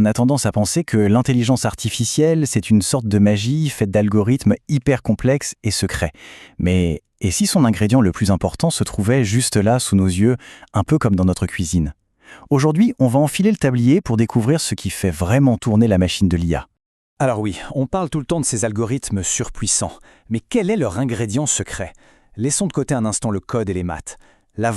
on a tendance à penser que l'intelligence artificielle, c'est une sorte de magie faite d'algorithmes hyper complexes et secrets. Mais et si son ingrédient le plus important se trouvait juste là, sous nos yeux, un peu comme dans notre cuisine? Aujourd'hui, on va enfiler le tablier pour découvrir ce qui fait vraiment tourner la machine de l'IA. Alors oui, on parle tout le temps de ces algorithmes surpuissants, mais quel est leur ingrédient secret? Laissons de côté un instant le code et les maths. La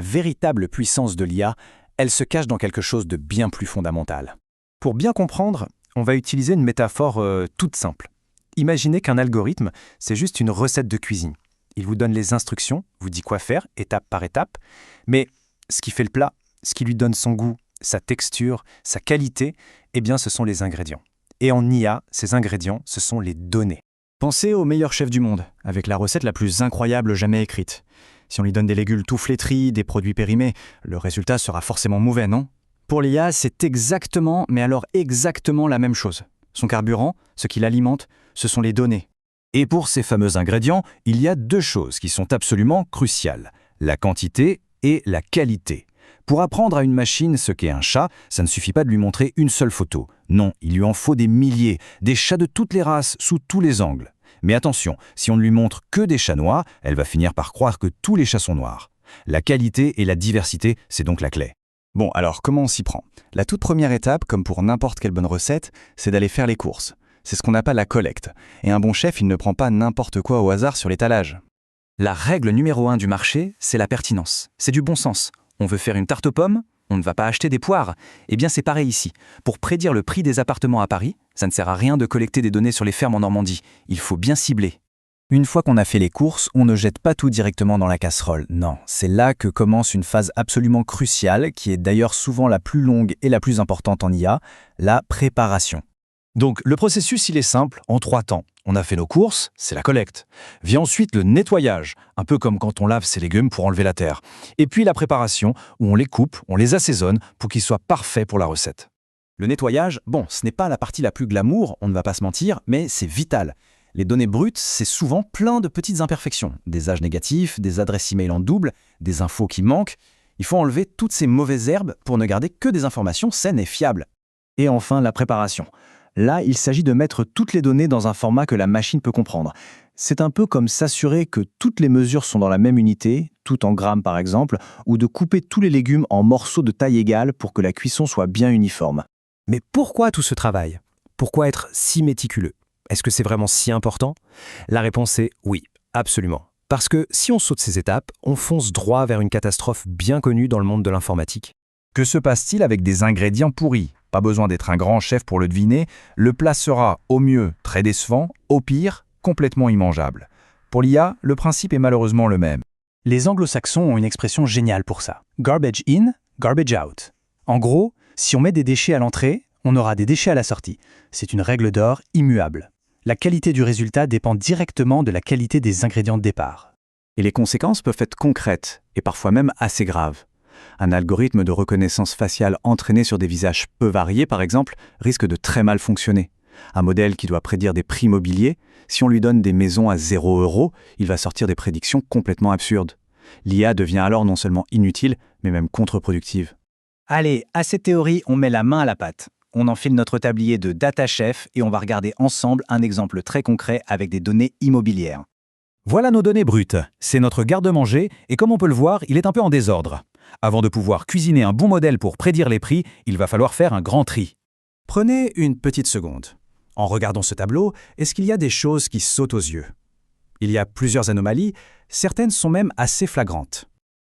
véritable puissance de l'IA, elle se cache dans quelque chose de bien plus fondamental. Pour bien comprendre, on va utiliser une métaphore toute simple. Imaginez qu'un algorithme, c'est juste une recette de cuisine. Il vous donne les instructions, vous dit quoi faire, étape par étape, mais ce qui fait le plat, ce qui lui donne son goût, sa texture, sa qualité, eh bien ce sont les ingrédients. Et en IA, ces ingrédients, ce sont les données. Pensez au meilleur chef du monde, avec la recette la plus incroyable jamais écrite. Si on lui donne des légumes tout flétris, des produits périmés, le résultat sera forcément mauvais, non? Pour l'IA, c'est exactement la même chose. Son carburant, ce qui l'alimente, ce sont les données. Et pour ces fameux ingrédients, il y a deux choses qui sont absolument cruciales, la quantité et la qualité. Pour apprendre à une machine ce qu'est un chat, ça ne suffit pas de lui montrer une seule photo. Non, il lui en faut des milliers, des chats de toutes les races, sous tous les angles. Mais attention, si on ne lui montre que des chats noirs, elle va finir par croire que tous les chats sont noirs. La qualité et la diversité, c'est donc la clé. Bon, alors comment on s'y prend? La toute première étape, comme pour n'importe quelle bonne recette, c'est d'aller faire les courses. C'est ce qu'on appelle la collecte. Et un bon chef, il ne prend pas n'importe quoi au hasard sur l'étalage. La règle numéro 1 du marché, c'est la pertinence. C'est du bon sens. On veut faire une tarte aux pommes, on ne va pas acheter des poires. Eh bien c'est pareil ici. Pour prédire le prix des appartements à Paris, ça ne sert à rien de collecter des données sur les fermes en Normandie. Il faut bien cibler. Une fois qu'on a fait les courses, on ne jette pas tout directement dans la casserole. Non, c'est là que commence une phase absolument cruciale, qui est d'ailleurs souvent la plus longue et la plus importante en IA, la préparation. Donc le processus, il est simple, en 3 temps. On a fait nos courses, c'est la collecte. Vient ensuite le nettoyage, un peu comme quand on lave ses légumes pour enlever la terre. Et puis la préparation, où on les coupe, on les assaisonne pour qu'ils soient parfaits pour la recette. Le nettoyage, bon, ce n'est pas la partie la plus glamour, on ne va pas se mentir, mais c'est vital. Les données brutes, c'est souvent plein de petites imperfections. Des âges négatifs, des adresses e-mail en double, des infos qui manquent. Il faut enlever toutes ces mauvaises herbes pour ne garder que des informations saines et fiables. Et enfin, la préparation. Là, il s'agit de mettre toutes les données dans un format que la machine peut comprendre. C'est un peu comme s'assurer que toutes les mesures sont dans la même unité, tout en grammes par exemple, ou de couper tous les légumes en morceaux de taille égale pour que la cuisson soit bien uniforme. Mais pourquoi tout ce travail? Pourquoi être si méticuleux? Est-ce que c'est vraiment si important? La réponse est oui, absolument. Parce que si on saute ces étapes, on fonce droit vers une catastrophe bien connue dans le monde de l'informatique. Que se passe-t-il avec des ingrédients pourris? Pas besoin d'être un grand chef pour le deviner, le plat sera au mieux très décevant, au pire complètement immangeable. Pour l'IA, le principe est malheureusement le même. Les anglo-saxons ont une expression géniale pour ça. Garbage in, garbage out. En gros, si on met des déchets à l'entrée, on aura des déchets à la sortie. C'est une règle d'or immuable. La qualité du résultat dépend directement de la qualité des ingrédients de départ. Et les conséquences peuvent être concrètes, et parfois même assez graves. Un algorithme de reconnaissance faciale entraîné sur des visages peu variés, par exemple, risque de très mal fonctionner. Un modèle qui doit prédire des prix immobiliers, si on lui donne des maisons à 0 €, il va sortir des prédictions complètement absurdes. L'IA devient alors non seulement inutile, mais même contre-productive. Allez, à cette théorie, on met la main à la pâte. On enfile notre tablier de Data Chef et on va regarder ensemble un exemple très concret avec des données immobilières. Voilà nos données brutes. C'est notre garde-manger et comme on peut le voir, il est un peu en désordre. Avant de pouvoir cuisiner un bon modèle pour prédire les prix, il va falloir faire un grand tri. Prenez une petite seconde. En regardant ce tableau, est-ce qu'il y a des choses qui sautent aux yeux? Il y a plusieurs anomalies, certaines sont même assez flagrantes.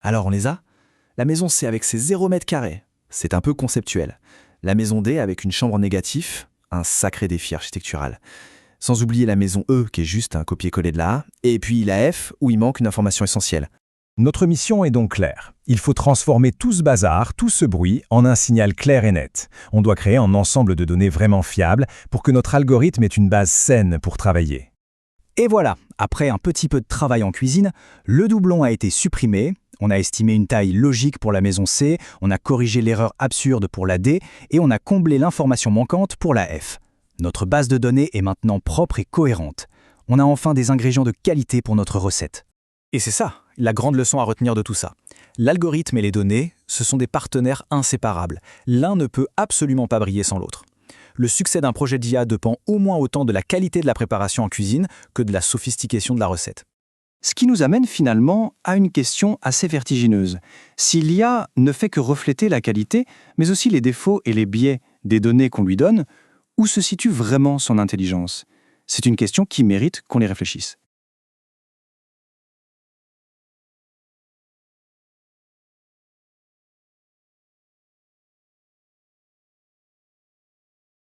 Alors on les a? La maison C avec ses 0 m², c'est un peu conceptuel. La maison D avec une chambre négative, un sacré défi architectural. Sans oublier la maison E qui est juste un copier-coller de la A, et puis la F où il manque une information essentielle. Notre mission est donc claire. Il faut transformer tout ce bazar, tout ce bruit, en un signal clair et net. On doit créer un ensemble de données vraiment fiables pour que notre algorithme ait une base saine pour travailler. Et voilà, après un petit peu de travail en cuisine, le doublon a été supprimé, on a estimé une taille logique pour la maison C, on a corrigé l'erreur absurde pour la D, et on a comblé l'information manquante pour la F. Notre base de données est maintenant propre et cohérente. On a enfin des ingrédients de qualité pour notre recette. Et c'est ça, la grande leçon à retenir de tout ça. L'algorithme et les données Ce sont des partenaires inséparables. L'un ne peut absolument pas briller sans l'autre. Le succès d'un projet d'IA dépend au moins autant de la qualité de la préparation en cuisine que de la sophistication de la recette. Ce qui nous amène finalement à une question assez vertigineuse. Si l'IA ne fait que refléter la qualité, mais aussi les défauts et les biais des données qu'on lui donne, où se situe vraiment son intelligence? C'est une question qui mérite qu'on y réfléchisse.